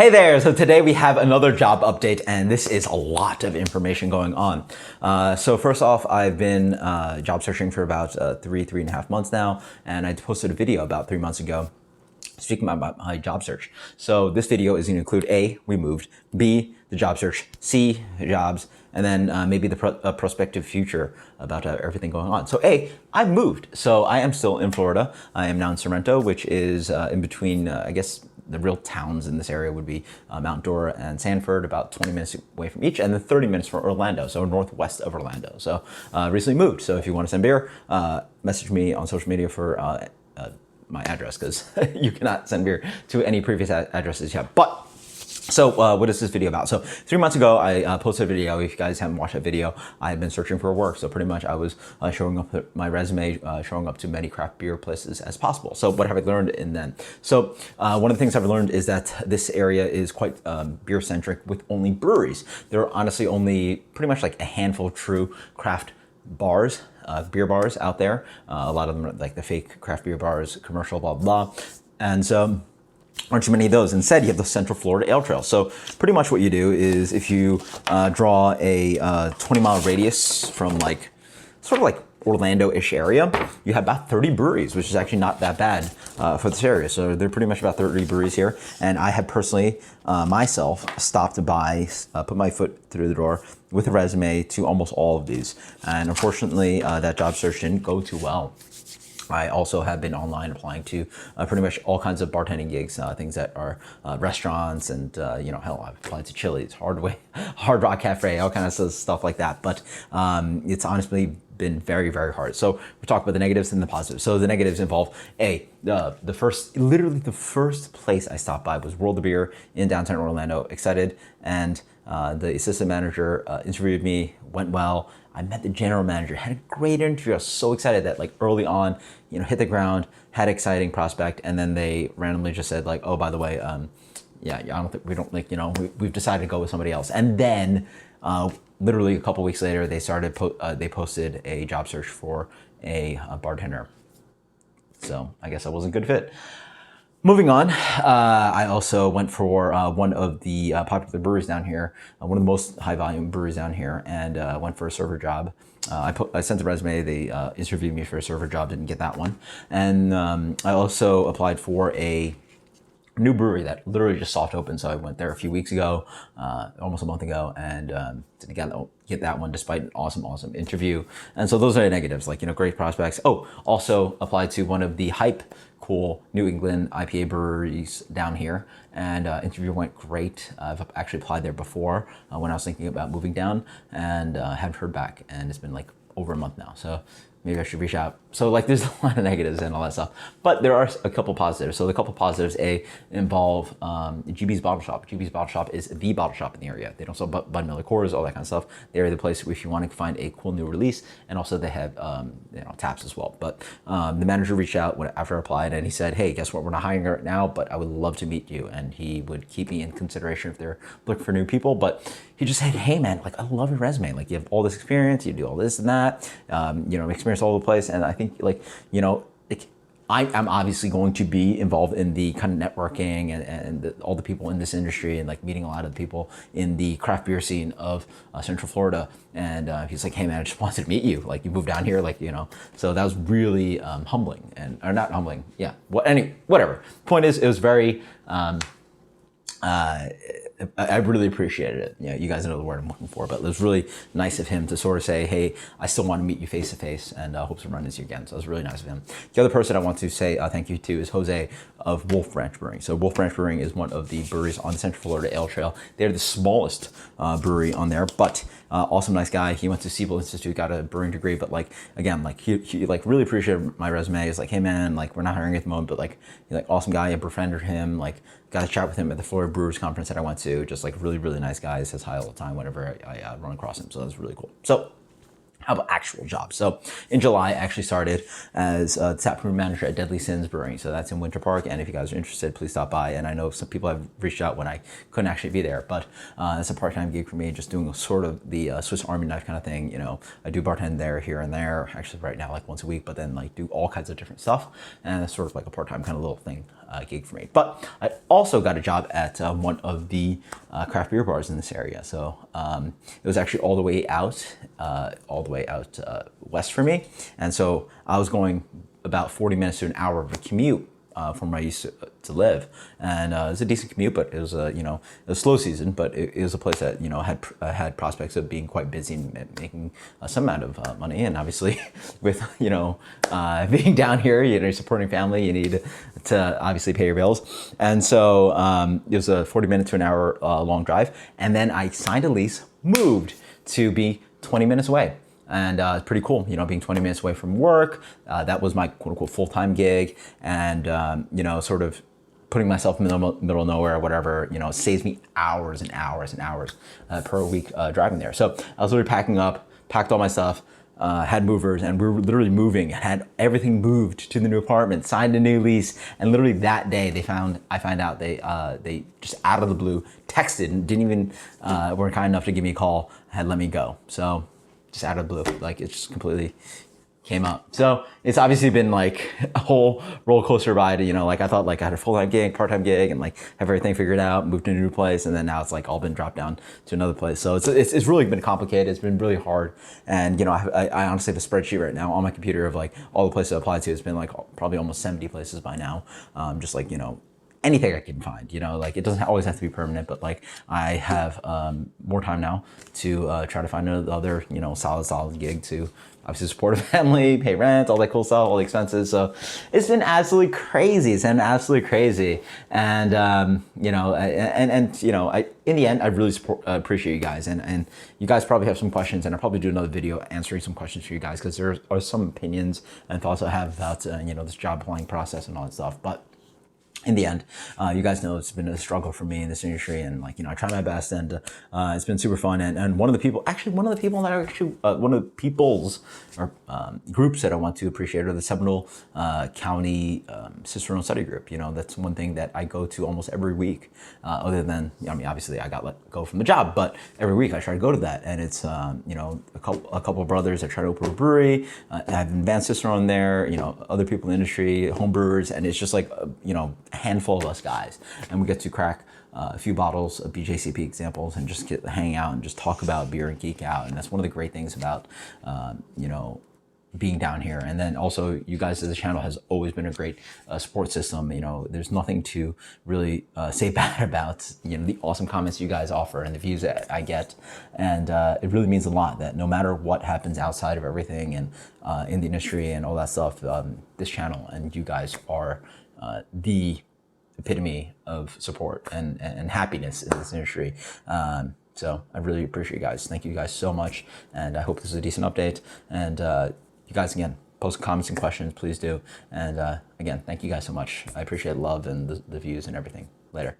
Hey there, so today we have another job update and this is a lot of information going on. So first off, I've been job searching for about three and a half months now, and I posted a video about 3 months ago speaking about my job search. So this video is going to include A, we moved, B, the job search, C, jobs, and then maybe the prospective future about everything going on. So A, I moved. So I am still in Florida. I am now in Sorrento, which is in between, I guess, the real towns in this area would be Mount Dora and Sanford, about 20 minutes away from each, and then 30 minutes from Orlando, so northwest of Orlando. So recently moved. So if you want to send beer, message me on social media for my address, because you cannot send beer to any previous addresses yet. But so what is this video about? So 3 months ago, I posted a video. If you guys haven't watched that video, I've been searching for work. So pretty much I was showing up my resume, showing up to many craft beer places as possible. So what have I learned in then? So one of the things I've learned is that this area is quite beer centric with only breweries. There are honestly only pretty much like a handful of true craft bars, beer bars out there. A lot of them are like the fake craft beer bars, commercial, blah, blah. And so aren't too many of those. Instead, you have the Central Florida Ale Trail. So pretty much what you do is if you draw a 20-mile radius from like sort of like Orlando-ish area, you have about 30 breweries, which is actually not that bad for this area. So they're pretty much about 30 breweries here. And I have personally, myself, stopped by, put my foot through the door with a resume to almost all of these. And unfortunately, that job search didn't go too well. I also have been online applying to pretty much all kinds of bartending gigs, things that are restaurants and, you know, hell, I've applied to Chili's, Hard Rock Cafe, all kinds of stuff like that. But it's honestly been very, very hard. So we're talking about the negatives and the positives. So the negatives involve literally the first place I stopped by was World of Beer in downtown Orlando, excited. And the assistant manager interviewed me, went well. I met the general manager, had a great interview. I was so excited that like early on, you know, hit the ground, had an exciting prospect, and then they randomly just said like, oh, by the way, yeah, I don't think, we don't like, you know, we've decided to go with somebody else. And then literally a couple weeks later, they started, they posted a job search for a bartender. So I guess I wasn't a good fit. Moving on, I also went for one of the popular breweries down here, one of the most high volume breweries down here, and went for a server job. I sent a resume, they interviewed me for a server job, didn't get that one. And I also applied for a new brewery that literally just soft opened. So I went there a few weeks ago, almost a month ago, and didn't get that one despite an awesome interview. And so those are the negatives, like, you know, great prospects. Oh, also applied to one of the hype cool New England IPA breweries down here, and interview went great. I've actually applied there before when I was thinking about moving down, and haven't heard back, and it's been like over a month now. So maybe I should reach out. So like there's a lot of negatives and all that stuff, but there are a couple positives. So the couple positives, involve GB's Bottle Shop. GB's Bottle Shop is the bottle shop in the area. They don't sell Bud Miller Coors, all that kind of stuff. They're the place if you want to find a cool new release, and also they have you know, taps as well. But the manager reached out after I applied, and he said, hey, guess what, we're not hiring right now, but I would love to meet you. And he would keep me in consideration if they're looking for new people. But he just said, hey man, like I love your resume. Like you have all this experience, you do all this and that, you know, experience all over the place. And I think like, you know, like I'm obviously going to be involved in the kind of networking and all the people in this industry, and like meeting a lot of the people in the craft beer scene of Central Florida. And he's like, hey man, I just wanted to meet you. Like you moved down here, like, you know, so that was really humbling, or not humbling. Yeah. Whatever. Point is, it was very, I really appreciated it. You know, you guys know the word I'm looking for, but it was really nice of him to sort of say, hey, I still want to meet you face to face, and hope to run into you again. So it was really nice of him. The other person I want to say thank you to is Jose of Wolf Branch Brewing. So Wolf Branch Brewing is one of the breweries on the Central Florida Ale Trail. They're the smallest brewery on there, but awesome, nice guy. He went to Siebel Institute, got a brewing degree, but like, again, like he like really appreciated my resume. He's like, hey man, like we're not hiring at the moment, but like, he's like awesome guy. I befriended him, like got to chat with him at the Florida Brewers Conference that I went to. Just like really nice guy. He says hi all the time whenever I run across him. So that's really cool. So how about actual jobs? So in July, I actually started as a tap room manager at Deadly Sins Brewing. So that's in Winter Park. And if you guys are interested, please stop by. And I know some people have reached out when I couldn't actually be there, but it's a part-time gig for me, just doing sort of the Swiss Army knife kind of thing. You know, I do bartend there, here and there, actually right now, like once a week, but then like do all kinds of different stuff. And it's sort of like a part-time kind of little thing gig for me. But I also got a job at one of the craft beer bars in this area. So it was actually all the way out west for me. And so I was going about 40 minutes to an hour of a commute from where I used to live, and it was a decent commute, but it was it was slow season, but it was a place that had prospects of being quite busy and making some amount of money, and obviously with being down here, you're supporting family, you need to obviously pay your bills, and so it was a 40-minute to an hour long drive, and then I signed a lease, moved to be 20 minutes away. And it's pretty cool, being 20 minutes away from work. That was my quote unquote full-time gig, and sort of putting myself in the middle of nowhere or whatever, saves me hours and hours and hours per week driving there. So I was literally packing up, packed all my stuff, had movers, and we were literally moving, had everything moved to the new apartment, signed a new lease, and literally that day I found out they just out of the blue texted and didn't even weren't kind enough to give me a call, had let me go. So just out of the blue, like it just completely came up. So it's obviously been like a whole roller coaster ride. Like I thought like I had a full-time gig, part-time gig, and like have everything figured out, moved to a new place, and then now it's like all been dropped down to another place. So it's really been complicated. It's been really hard. And I honestly have a spreadsheet right now on my computer of like all the places I applied to. It's been like probably almost 70 places by now. Just like anything I can find, like it doesn't always have to be permanent, but like I have more time now to try to find another, solid gig to obviously support a family, pay rent, all that cool stuff, all the expenses. So it's been absolutely crazy. And, in the end, I really appreciate you guys. And you guys probably have some questions, and I'll probably do another video answering some questions for you guys, because there are some opinions and thoughts I have about, this job applying process and all that stuff. But in the end, you guys know it's been a struggle for me in this industry, and I try my best, and it's been super fun. And one of the people's groups that I want to appreciate are the Seminole County Sister-Owned Study Group. That's one thing that I go to almost every week, other than, obviously I got let go from the job, but every week I try to go to that. And it's, a couple of brothers that try to open a brewery. I have an advanced sister-owned there, other people in the industry, home brewers, and it's just like, a handful of us guys, and we get to crack a few bottles of BJCP examples and just hang out and just talk about beer and geek out. And that's one of the great things about being down here. And then also, you guys as a channel has always been a great support system. There's nothing to really say bad about the awesome comments you guys offer and the views that I get, and it really means a lot that no matter what happens outside of everything and in the industry and all that stuff, this channel and you guys are the epitome of support and happiness in this industry. So I really appreciate you guys. Thank you guys so much. And I hope this is a decent update. And you guys, again, post comments and questions, please do. And again, thank you guys so much. I appreciate love and the views and everything. Later.